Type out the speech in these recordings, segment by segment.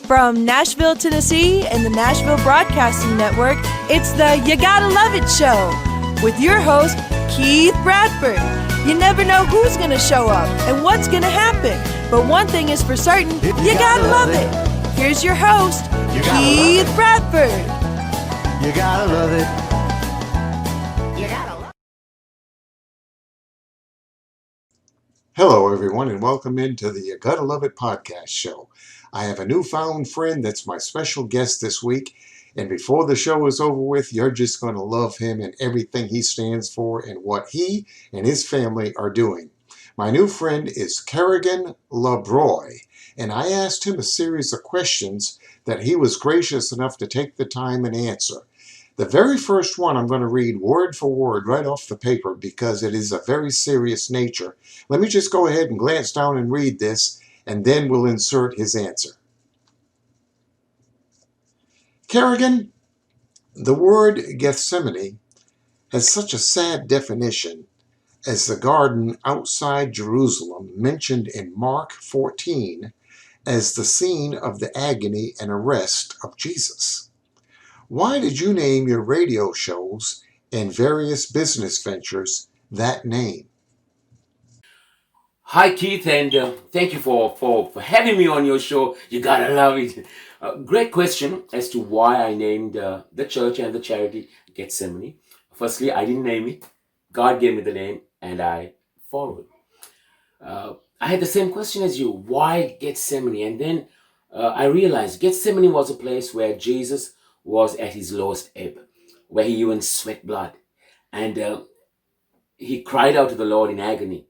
From Nashville, Tennessee and the Nashville Broadcasting Network, it's the You Gotta Love It Show with your host, Keith Bradford. You never know who's going to show up and what's going to happen, but one thing is for certain, you gotta love it. Here's your host, Keith Bradford. You gotta love it. You gotta love it. Hello, everyone, and welcome into the You Gotta Love It podcast show. I have a newfound friend that's my special guest this week, and before the show is over with, you're just going to love him and everything he stands for and what he and his family are doing. My new friend is Kerrigan La-Brooy, and I asked him a series of questions that he was gracious enough to take the time and answer. The very first one I'm going to read word for word right off the paper because it is a very serious nature. Let me just go ahead and glance down and read this, and then we'll insert his answer. Kerrigan, the word Gethsemane has such a sad definition as the garden outside Jerusalem mentioned in Mark 14 as the scene of the agony and arrest of Jesus. Why did you name your radio shows and various business ventures that name? Hi, Keith, and thank you for having me on your show. You gotta love it. Great question as to why I named the church and the charity Gethsemane. Firstly, I didn't name it. God gave me the name, and I followed. I had the same question as you. Why Gethsemane? And then I realized Gethsemane was a place where Jesus was at his lowest ebb, where he even sweat blood. And he cried out to the Lord in agony.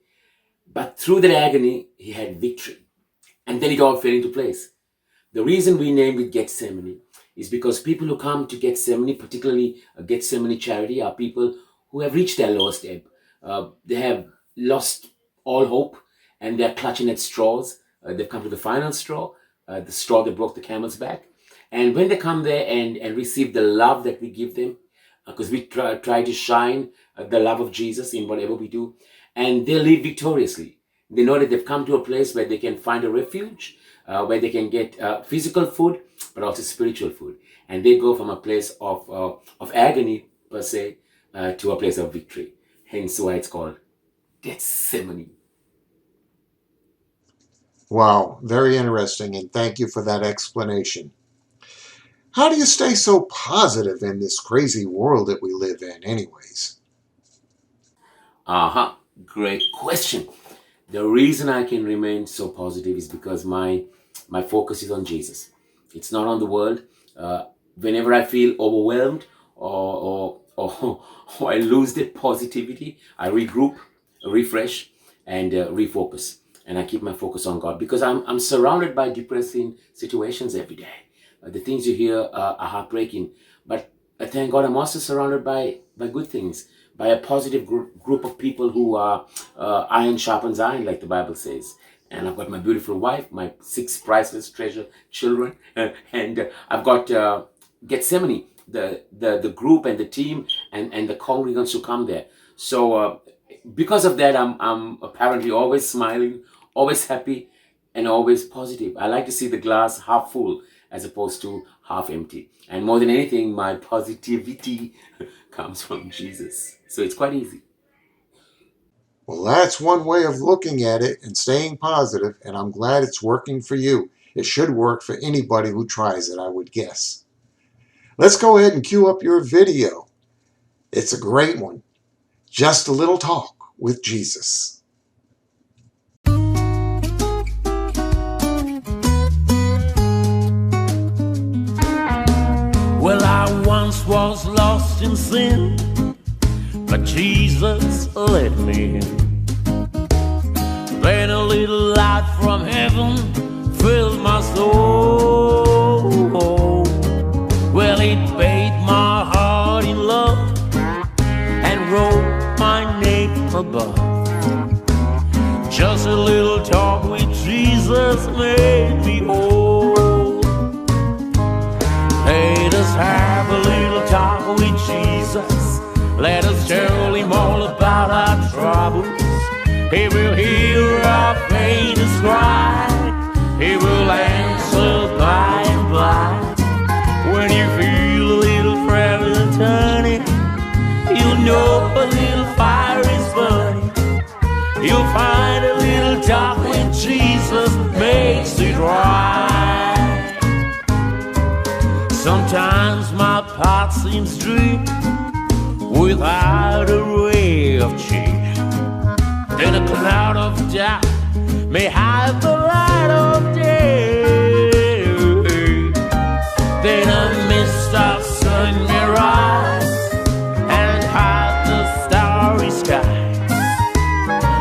But through that agony, he had victory. And then it all fell into place. The reason we named it Gethsemane is because people who come to Gethsemane, particularly a Gethsemane charity, are people who have reached their lowest ebb. They have lost all hope and they're clutching at straws. They've come to the final straw, the straw that broke the camel's back. And when they come there and receive the love that we give them, because we try to shine the love of Jesus in whatever we do, and they live victoriously. They know that they've come to a place where they can find a refuge, where they can get physical food, but also spiritual food. And they go from a place of agony, per se, to a place of victory. Hence why it's called Gethsemane. Wow, very interesting, and thank you for that explanation. How do you stay so positive in this crazy world that we live in anyways? Great question. The reason I can remain so positive is because my focus is on Jesus. It's not on the world. Whenever I feel overwhelmed or I lose the positivity, I regroup, refresh, and refocus. And I keep my focus on God because I'm surrounded by depressing situations every day. The things you hear are heartbreaking, but I thank God I'm also surrounded by good things, by a positive group of people who are iron sharpens iron, like the Bible says. And I've got my beautiful wife, my 6 priceless treasure children, and I've got Gethsemane, the group and the team and the congregants who come there. So because of that, I'm apparently always smiling, always happy, and always positive. I like to see the glass half full as opposed to half empty. And more than anything, my positivity comes from Jesus. So it's quite easy. Well, that's one way of looking at it and staying positive, and I'm glad it's working for you. It should work for anybody who tries it, I would guess. Let's go ahead and cue up your video. It's a great one. Just a little talk with Jesus. Well, I once was lost in sin, but Jesus led me in. Then a little light from heaven filled my soul. Well, it bathed my heart in love and wrote my name above. Just a little talk with Jesus made me whole. Let us have a little talk with Jesus. Let us tell him all about our troubles. He will hear our faintest cry. He will answer by right. Sometimes my path seems dim without a ray of change. Then a cloud of doubt may hide the light of day. Then a mist of sun may rise and hide the starry sky.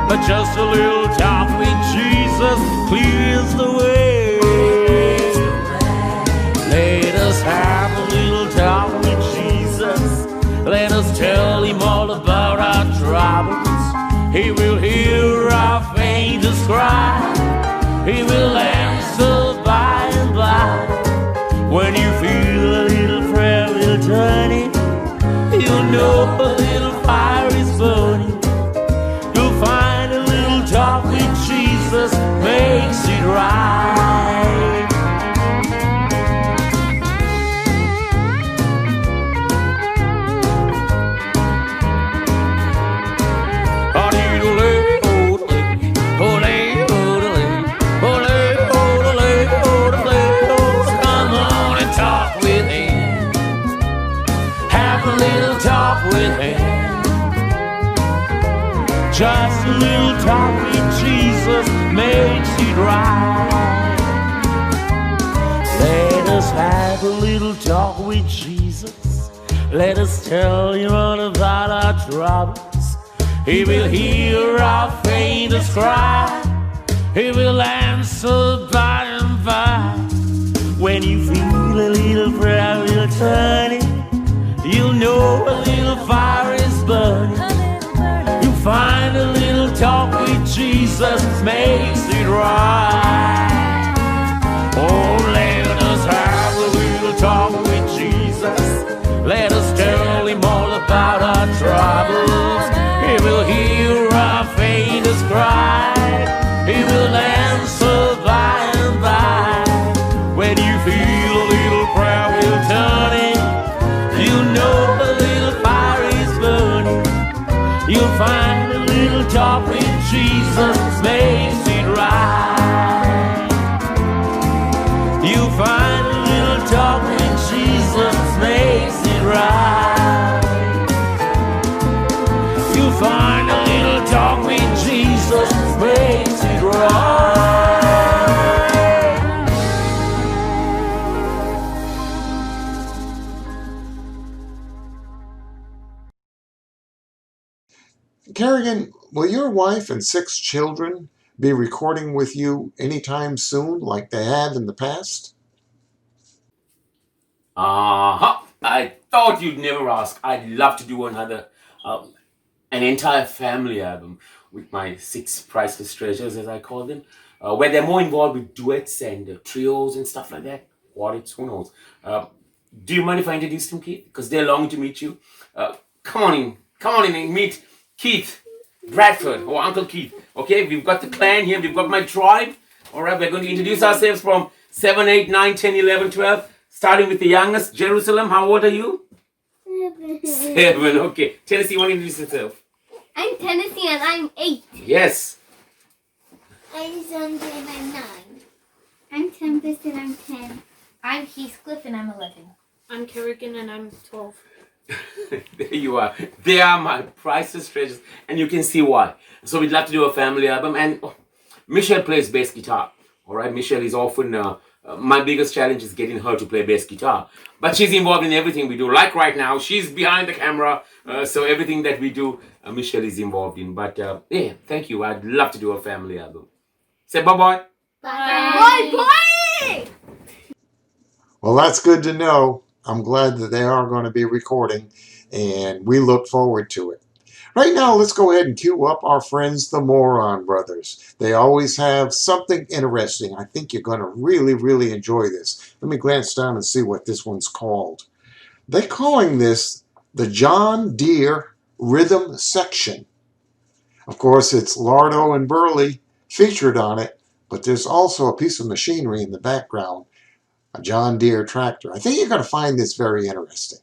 But just a little talk with Jesus clears the way. Let us have a little talk with Jesus. Let us tell him all about our troubles. He will hear our faintest cry. He will answer by and by. When you feel a little prayer will turning, you'll know a little fire is burning. You'll find a little talk with Jesus makes it right. Just a little talk with Jesus makes it right. Let us have a little talk with Jesus. Let us tell him all about our troubles. He will hear our faintest cry. He will answer by and by. When you feel a little prayer will turning, you'll know a little fire is burning. Find a little talk with Jesus makes it right. Oh, let us have a little talk with Jesus. Let us tell him all about our troubles. He will hear our faintest cry. He will answer by and by. When you feel a little prayer will turning, you know a little fire is burning. You'll find talk with Jesus makes it right. You find a little talk with Jesus makes it right. You find a little talk with Jesus makes it right. Kerrigan, will your wife and 6 children be recording with you anytime soon like they have in the past? I thought you'd never ask. I'd love to do an entire family album with my 6 priceless treasures, as I call them, where they're more involved with duets and trios and stuff like that. Who knows? Do you mind if I introduce them, Keith? Because they're longing to meet you. Come on in and meet Keith Bradford, or Uncle Keith. Okay, we've got the clan here, we've got my tribe. All right, we're going to introduce ourselves from 7, 8, 9, 10, 11, 12, starting with the youngest. Jerusalem, how old are you? 7, okay. Tennessee, you want to introduce yourself? I'm Tennessee and I'm 8. Yes. I'm Sunday and I'm 9. I'm Tempest and I'm 10. I'm Heathcliff and I'm 11. I'm Kerrigan and I'm 12. There you are. They are my priceless treasures, and you can see why. So we'd love to do a family album, and Michelle plays bass guitar. All right, Michelle is often my biggest challenge is getting her to play bass guitar, but she's involved in everything we do. Like right now, she's behind the camera, so everything that we do, Michelle is involved in. But yeah, thank you. I'd love to do a family album. Say bye-bye. Bye. Bye. Well, that's good to know. I'm glad that they are going to be recording, and we look forward to it. Right now, let's go ahead and cue up our friends, the Moron Brothers. They always have something interesting. I think you're going to really, really enjoy this. Let me glance down and see what this one's called. They're calling this the John Deere Rhythm Section. Of course, it's Lardo and Burley featured on it, but there's also a piece of machinery in the background. A John Deere tractor. I think you're going to find this very interesting.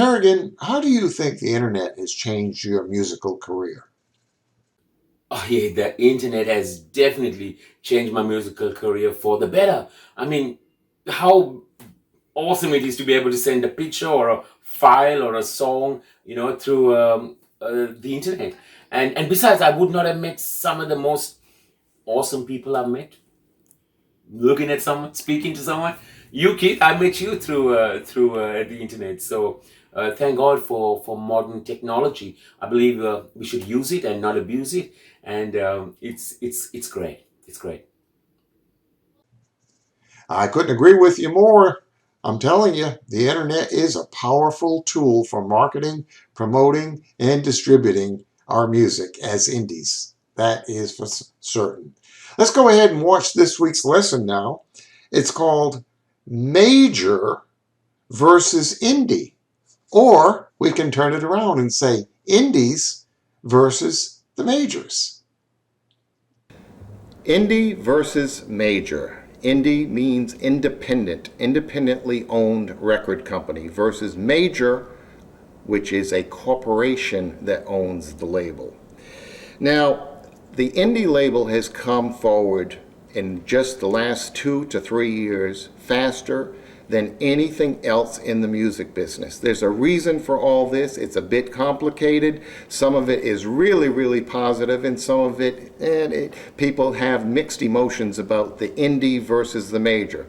Kerrigan, how do you think the internet has changed your musical career? Oh yeah, the internet has definitely changed my musical career for the better. I mean, how awesome it is to be able to send a picture or a file or a song, through the internet. And besides, I would not have met some of the most awesome people I've met. Looking at someone, speaking to someone. You, Keith, I met you through the internet. So thank God for modern technology. I believe we should use it and not abuse it. And it's great. It's great. I couldn't agree with you more. I'm telling you, the internet is a powerful tool for marketing, promoting, and distributing our music as indies. That is for certain. Let's go ahead and watch this week's lesson now. It's called Major versus Indie. Or we can turn it around and say Indies versus the majors. Indie versus major. Indie means independent, independently owned record company versus major, which is a corporation that owns the label. Now, the indie label has come forward in just the last 2 to 3 years faster than anything else in the music business. There's a reason for all this. It's a bit complicated. Some of it is really, really positive, and some of it, people have mixed emotions about the indie versus the major.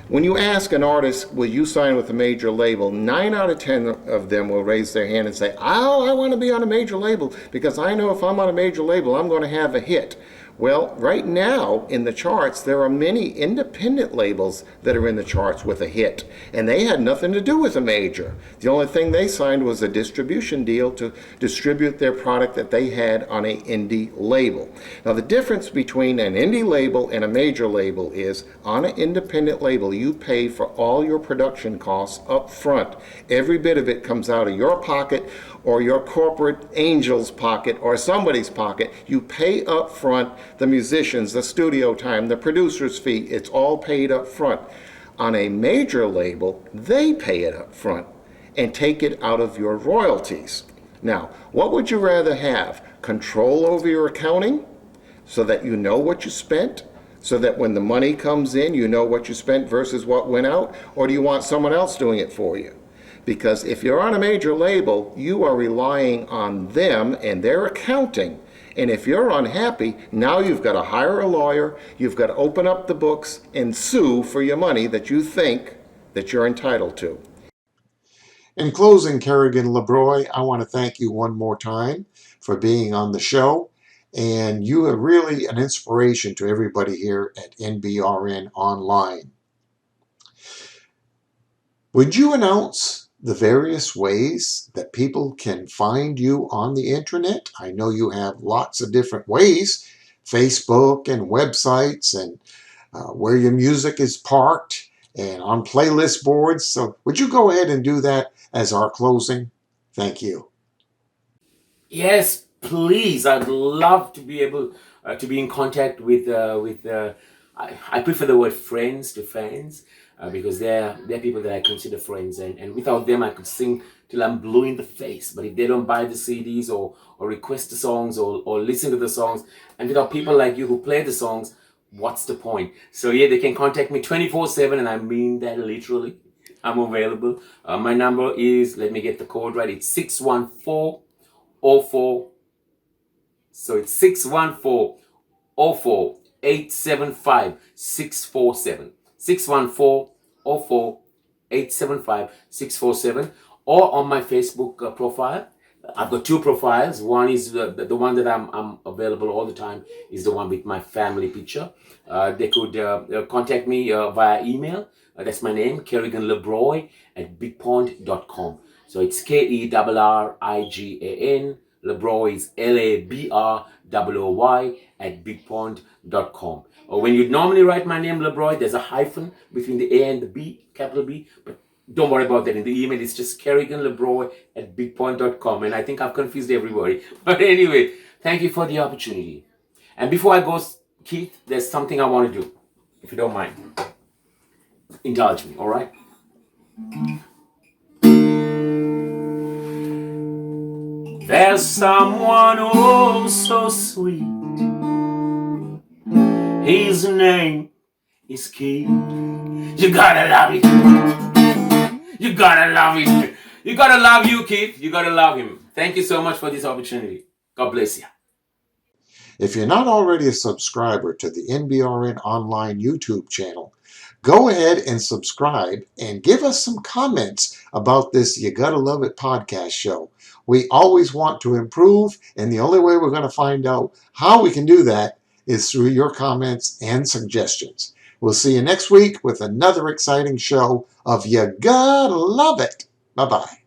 When you ask an artist, will you sign with a major label, 9 out of 10 of them will raise their hand and say, oh, I want to be on a major label because I know if I'm on a major label, I'm going to have a hit. Well, right now in the charts, there are many independent labels that are in the charts with a hit, and they had nothing to do with a major. The only thing they signed was a distribution deal to distribute their product that they had on an indie label. Now, the difference between an indie label and a major label is on an independent label, you pay for all your production costs up front. Every bit of it comes out of your pocket or your corporate angel's pocket or somebody's pocket. You pay up front the musicians, the studio time, the producer's fee. It's all paid up front. On a major label, they pay it up front and take it out of your royalties. Now, what would you rather have? Control over your accounting so that you know what you spent? So that when the money comes in, you know what you spent versus what went out? Or do you want someone else doing it for you? Because if you're on a major label, you are relying on them and their accounting. And if you're unhappy, now you've got to hire a lawyer, you've got to open up the books and sue for your money that you think that you're entitled to. In closing, Kerrigan La-Brooy, I want to thank you one more time for being on the show. And you are really an inspiration to everybody here at NBRN Online. Would you announce the various ways that people can find you on the internet? I know you have lots of different ways, Facebook and websites and where your music is parked and on playlist boards. So would you go ahead and do that as our closing? Thank you. Yes, please. I'd love to be able to be in contact with. I prefer the word friends to fans because they're people that I consider friends, and without them I could sing till I'm blue in the face. But if they don't buy the CDs or request the songs or listen to the songs, and without people like you who play the songs, what's the point? So yeah, they can contact me 24/7, and I mean that literally. I'm available. My number is, let me get the code right. It's 614-04. So it's 614-04-875-647. 614-04-875-647. Or on my Facebook profile. I've got 2 profiles. One is the one that I'm available all the time is the one with my family picture. They could contact me via email. That's my name, Kerrigan La-Brooy @bigpond.com. So it's KERRIGAN. La-Brooy is LABROOY @bigpond.com. Or when you normally write my name, La-Brooy, there's a hyphen between the A and the B, capital B. But don't worry about that. In the email, it's just Kerrigan La-Brooy @bigpond.com. And I think I've confused everybody. But anyway, thank you for the opportunity. And before I go, Keith, there's something I want to do, if you don't mind. Indulge me, all right? There's someone oh so sweet. His name is Keith. You gotta love it. You gotta love it. You gotta love you, Keith. You gotta love him. Thank you so much for this opportunity. God bless you. If you're not already a subscriber to the NBRN Online YouTube channel, go ahead and subscribe and give us some comments about this You Gotta Love It podcast show. We always want to improve, and the only way we're going to find out how we can do that is through your comments and suggestions. We'll see you next week with another exciting show of You Gotta Love It. Bye-bye.